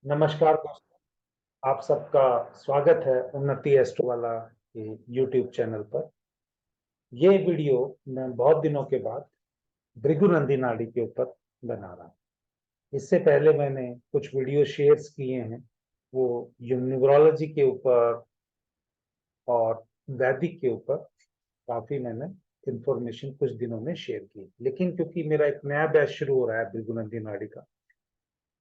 नमस्कार दोस्तों। आप सबका स्वागत है उन्नति एस्ट्रो वाला ये यूट्यूब चैनल पर। ये वीडियो मैं बहुत दिनों के बाद भृगुनंदी नाड़ी के ऊपर बना रहा हूँ। इससे पहले मैंने कुछ वीडियो शेयर्स किए हैं, वो न्यूमरोलॉजी के ऊपर और वैदिक के ऊपर काफी मैंने इंफॉर्मेशन कुछ दिनों में शेयर की। लेकिन क्योंकि मेरा एक नया बैच शुरू हो रहा है भृगुनंदी नाड़ी का,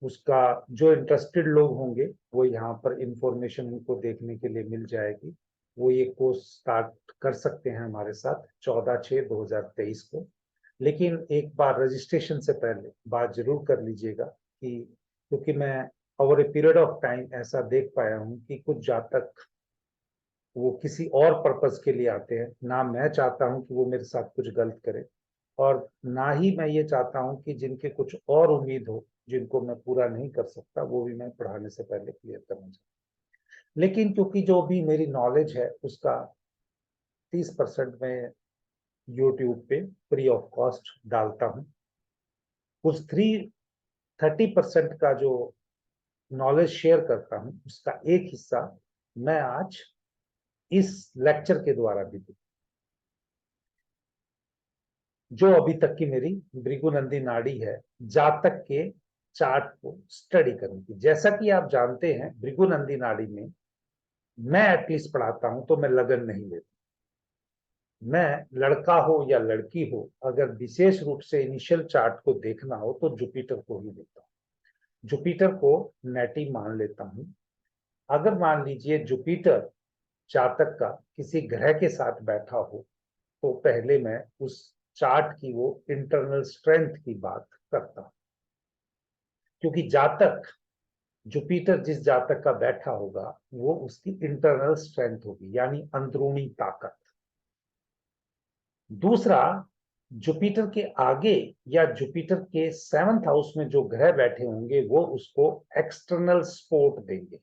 उसका जो इंटरेस्टेड लोग होंगे वो यहाँ पर इंफॉर्मेशन उनको देखने के लिए मिल जाएगी। वो ये कोर्स स्टार्ट कर सकते हैं हमारे साथ 14/6/2023 को। लेकिन एक बार रजिस्ट्रेशन से पहले बात जरूर कर लीजिएगा कि क्योंकि मैं over a period of time ऐसा देख पाया हूँ कि कुछ जातक वो किसी और पर्पस के लिए आते हैं। ना मैं चाहता हूँ कि वो मेरे साथ कुछ गलत करे, और ना ही मैं ये चाहता हूँ कि जिनके कुछ और उम्मीद हो जिनको मैं पूरा नहीं कर सकता वो भी मैं पढ़ाने से पहले क्लियर करना चाहता हूँ। लेकिन क्योंकि जो भी मेरी नॉलेज है उसका 30% मैं यूट्यूब पे फ्री ऑफ कॉस्ट डालता हूँ। उस 30% का जो नॉलेज शेयर करता हूँ उसका एक हिस्सा मैं आज इस लेक्चर के द्वारा भी दूँ, जो अभी तक की मेरी भृगुनंदी नाड़ी है जातक के चार्ट को स्टडी करने की। जैसा कि आप जानते हैं भृगुनंदी नाड़ी में मैं एटलीस्ट पढ़ाता हूं तो मैं लगन नहीं लेता। मैं लड़का हो या लड़की हो, अगर विशेष रूप से इनिशियल चार्ट को देखना हो तो जुपिटर को ही देखता हूँ। जुपिटर को नेटी मान लेता हूं। अगर मान लीजिए जुपिटर जातक का किसी ग्रह के साथ बैठा हो तो पहले मैं उस चार्ट की वो इंटरनल स्ट्रेंथ की बात करता हूं। क्योंकि जातक जुपिटर जिस जातक का बैठा होगा वो उसकी इंटरनल स्ट्रेंथ होगी, यानी अंदरूनी ताकत। दूसरा, जुपिटर के आगे या जुपिटर के 7th हाउस में जो ग्रह बैठे होंगे वो उसको एक्सटर्नल सपोर्ट देंगे,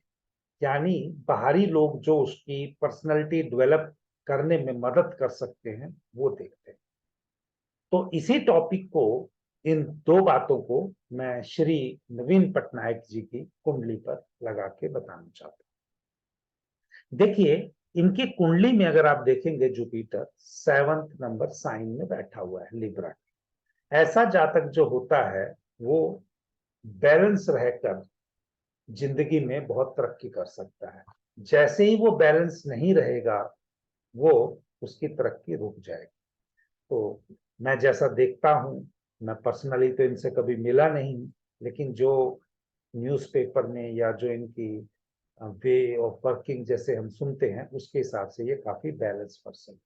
यानी बाहरी लोग जो उसकी पर्सनैलिटी डेवलप करने में मदद कर सकते हैं वो देखते हैं। तो इसी टॉपिक को, इन दो बातों को मैं श्री नवीन पटनायक जी की कुंडली पर लगा के बताना चाहता हूं। देखिए, इनकी कुंडली में अगर आप देखेंगे जुपिटर 7th नंबर साइन में बैठा हुआ है, लिब्रा। ऐसा जातक जो होता है वो बैलेंस रहकर जिंदगी में बहुत तरक्की कर सकता है। जैसे ही वो बैलेंस नहीं रहेगा वो उसकी तरक्की रुक जाएगी। तो मैं जैसा देखता हूं, मैं पर्सनली तो इनसे कभी मिला नहीं, लेकिन जो न्यूज़पेपर में या जो इनकी वे ऑफ वर्किंग जैसे हम सुनते हैं उसके हिसाब से ये काफी बैलेंस पर्सन।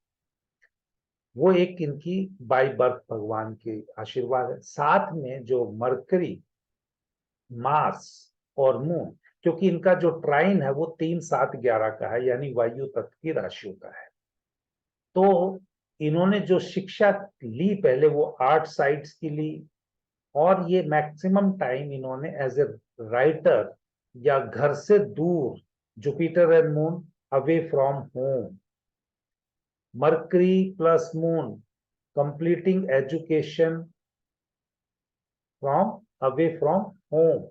वो एक इनकी बाय बर्थ भगवान के आशीर्वाद है। साथ में जो मरकरी, मार्स और मून, क्योंकि इनका जो ट्राइन है वो 3 7 11 का है, यानी वायु तत्व की राशियों का है। तो इन्होंने जो शिक्षा ली पहले वो 8 साइट्स की ली, और ये मैक्सिमम टाइम इन्होंने एज ए राइटर या घर से दूर, Jupiter and moon away from home, mercury plus moon completing education from away from home,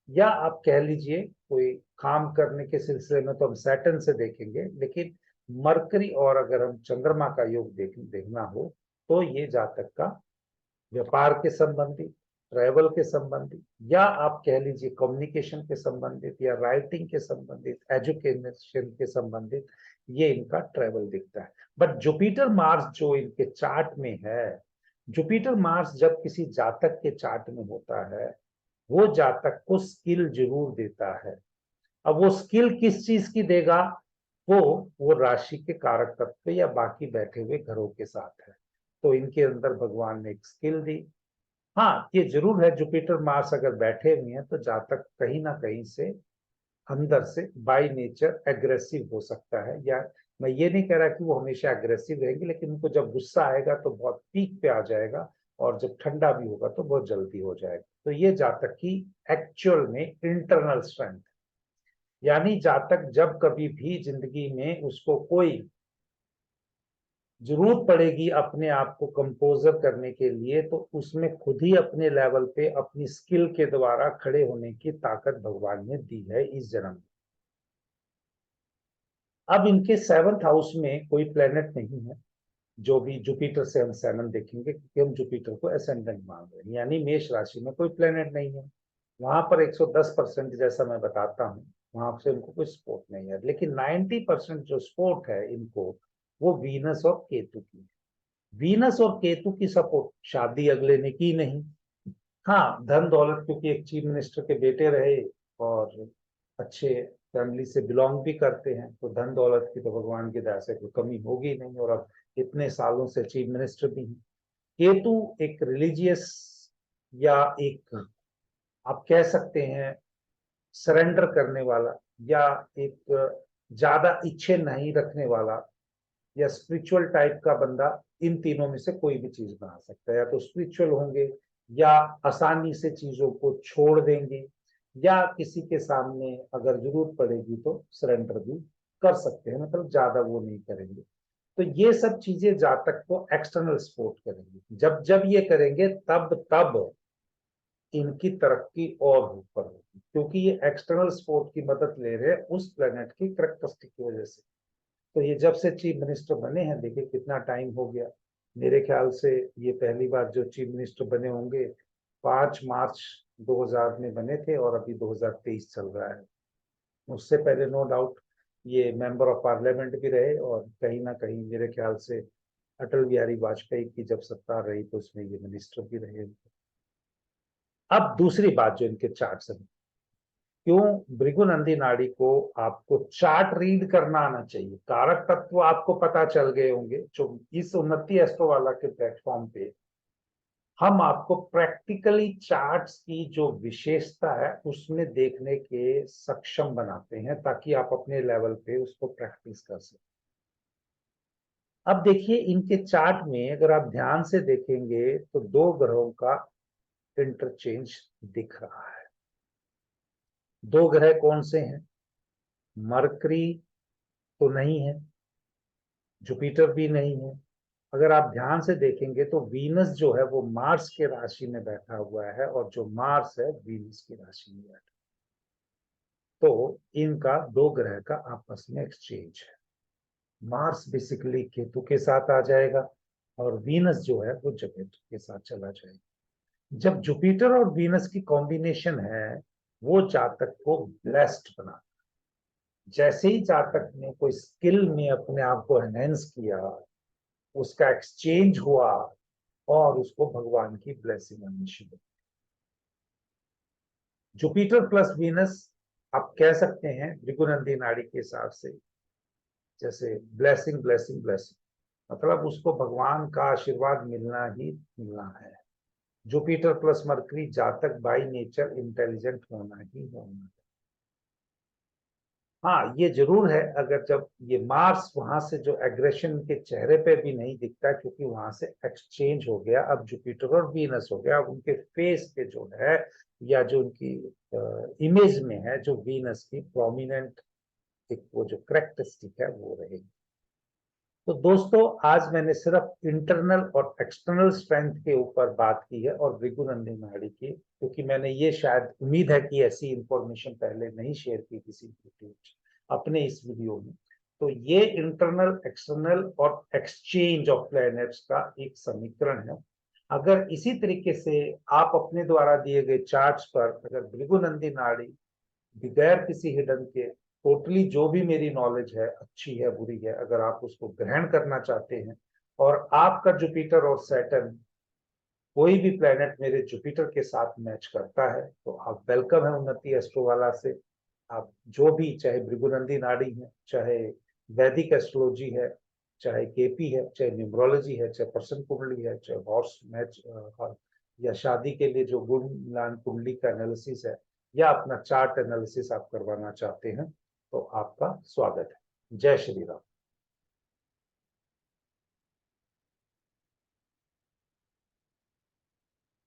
या आप कह लीजिए कोई काम करने के सिलसिले में तो हम सैटर्न से देखेंगे, लेकिन मरकरी और अगर हम चंद्रमा का योग देखना हो तो ये जातक का व्यापार के संबंधित, ट्रैवल के संबंधित, या आप कह लीजिए कम्युनिकेशन के संबंधित या राइटिंग के संबंधित, एजुकेशन के संबंधित, ये इनका ट्रैवल दिखता है। बट जुपिटर मार्स जो इनके चार्ट में है, जुपिटर मार्स जब किसी जातक के चार्ट में होता है वो जातक को स्किल जरूर देता है। अब वो स्किल किस चीज की देगा, वो राशि के कारक तत्व या बाकी बैठे हुए घरों के साथ है। तो इनके अंदर भगवान ने एक स्किल दी। हाँ, ये जरूर है जुपिटर मार्स अगर बैठे हुए हैं तो जातक कहीं ना कहीं से अंदर से बाय नेचर एग्रेसिव हो सकता है। या मैं ये नहीं कह रहा कि वो हमेशा एग्रेसिव रहेंगे, लेकिन उनको जब गुस्सा आएगा तो बहुत पीक पे आ जाएगा, और जब ठंडा भी होगा तो बहुत जल्दी हो जाएगा। तो ये जातक की एक्चुअल में इंटरनल स्ट्रेंथ, यानी जातक जब कभी भी जिंदगी में उसको कोई जरूरत पड़ेगी अपने आप को कंपोजर करने के लिए, तो उसमें खुद ही अपने लेवल पे अपनी स्किल के द्वारा खड़े होने की ताकत भगवान ने दी है इस जन्म में। अब इनके 7th हाउस में कोई प्लेनेट नहीं है, जो भी जुपिटर से हम 7 देखेंगे, क्योंकि हम जुपिटर को असेंडेंट मान रहे हैं, यानी मेष राशि में कोई प्लेनेट नहीं है। वहां पर 110% जैसा मैं बताता हूँ, वहां से इनको कोई सपोर्ट नहीं है, लेकिन 90% जो सपोर्ट है इनको, वो वीनस और केतु की है। वीनस और केतु की सपोर्ट शादी अगले ने की नहीं। हाँ, धन दौलत, क्योंकि एक चीफ मिनिस्टर के बेटे रहे और अच्छे फैमिली से बिलोंग भी करते हैं, तो धन दौलत की तो भगवान की दया से कोई कमी होगी नहीं, और अब इतने सालों से चीफ मिनिस्टर भी हैं। केतु एक रिलीजियस, या एक आप कह सकते हैं सरेंडर करने वाला, या एक ज्यादा इच्छे नहीं रखने वाला, या स्पिरिचुअल टाइप का बंदा, इन तीनों में से कोई भी चीज बना सकता है। या तो स्पिरिचुअल होंगे, या आसानी से चीजों को छोड़ देंगे, या किसी के सामने अगर जरूरत पड़ेगी तो सरेंडर भी कर सकते हैं, मतलब ज्यादा वो नहीं करेंगे। तो ये सब चीजें जातक को एक्सटर्नल सपोर्ट करेंगे। जब जब ये करेंगे तब तब इनकी तरक्की और ऊपर होगी, क्योंकि ये एक्सटर्नल सपोर्ट की मदद ले रहे हैं उस प्लेनेट की करेक्टरिस्टिक की वजह से। तो ये जब से चीफ मिनिस्टर बने हैं, देखिए कितना टाइम हो गया। मेरे ख्याल से ये पहली बार जो चीफ मिनिस्टर बने होंगे 5 मार्च 2000 में बने थे, और अभी 2023 चल रहा है। उससे पहले नो डाउट ये मेंबर ऑफ पार्लियामेंट भी रहे, और कहीं ना कहीं मेरे ख्याल से अटल बिहारी वाजपेयी की जब सत्ता रही तो उसमें ये मिनिस्टर भी रहे। अब दूसरी बात जो इनके चार्ट से, क्यों भृगुनंदी नाड़ी को आपको चार्ट रीड करना आना चाहिए। कारक तत्व आपको पता चल गए होंगे, जो इस उन्नति एस्ट्रो वाला के प्लेटफॉर्म पे हम आपको प्रैक्टिकली चार्ट्स की जो विशेषता है उसमें देखने के सक्षम बनाते हैं, ताकि आप अपने लेवल पे उसको प्रैक्टिस कर सकें। अब देखिए इनके चार्ट में अगर आप ध्यान से देखेंगे तो 2 ग्रहों का इंटरचेंज दिख रहा है। 2 ग्रह कौन से हैं? मरकरी तो नहीं है, जुपिटर भी नहीं है। अगर आप ध्यान से देखेंगे तो वीनस जो है वो मार्स के राशि में बैठा हुआ है, और जो मार्स है वीनस की राशि में बैठा। तो इनका 2 ग्रह का आपस में एक्सचेंज है। मार्स बेसिकली केतु के साथ आ जाएगा, और वीनस जो है वो जुपिटर के साथ चला जाएगा। जब जुपिटर और वीनस की कॉम्बिनेशन है, वो जातक को ब्लेस्ड बना। जैसे ही जातक ने कोई स्किल में अपने आप को एनहेंस किया, उसका एक्सचेंज हुआ, और उसको भगवान की ब्लेसिंग आनी शुरू। जुपिटर प्लस वीनस आप कह सकते हैं भृगुनंदी नाड़ी के हिसाब से, जैसे ब्लेसिंग ब्लेसिंग ब्लेसिंग, मतलब उसको भगवान का आशीर्वाद मिलना ही मिलना है। जुपिटर प्लस मरकरी जातक बाई नेचर इंटेलिजेंट होना ही होना है। हाँ, ये जरूर है, अगर जब ये मार्स वहां से जो एग्रेशन के चेहरे पे भी नहीं दिखता, क्योंकि वहां से एक्सचेंज हो गया, अब जुपिटर और वीनस हो गया, अब उनके फेस पे जो है, या जो उनकी इमेज में है, जो वीनस की प्रोमिनेंट एक वो जो करेक्टरिस्टिक है वो रहेगी। तो दोस्तों, आज मैंने सिर्फ इंटरनल और एक्सटर्नल स्ट्रेंथ के ऊपर बात की है, और भृगुनंदी नाड़ी की, क्योंकि मैंने ये शायद उम्मीद है कि ऐसी इंफॉर्मेशन पहले नहीं शेयर की किसी वीडियो अपने इस वीडियो में। तो ये इंटरनल एक्सटर्नल और एक्सचेंज ऑफ प्लैनेट्स का एक समीकरण है। अगर इसी तरीके से आप अपने द्वारा दिए गए चार्ट्स पर अगर भृगुनंदी नाड़ी बगैर किसी हिडन के टोटली जो भी मेरी नॉलेज है, अच्छी है बुरी है, अगर आप उसको ग्रहण करना चाहते हैं, और आपका जुपिटर और सैटर्न कोई भी प्लेनेट मेरे जुपिटर के साथ मैच करता है, तो आप वेलकम है उन्नति एस्ट्रोवाला से। आप जो भी, चाहे भृगुनंदी नाड़ी है, चाहे वैदिक एस्ट्रोलॉजी है, चाहे केपी है, चाहे न्यूमरोलॉजी है, चाहे पर्सन कुंडली है, चाहे हॉर्स मैच, या शादी के लिए जो गुण मिलान कुंडली का एनालिसिस है, या अपना चार्ट एनालिसिस आप करवाना चाहते हैं, तो आपका स्वागत है। जय श्री राम।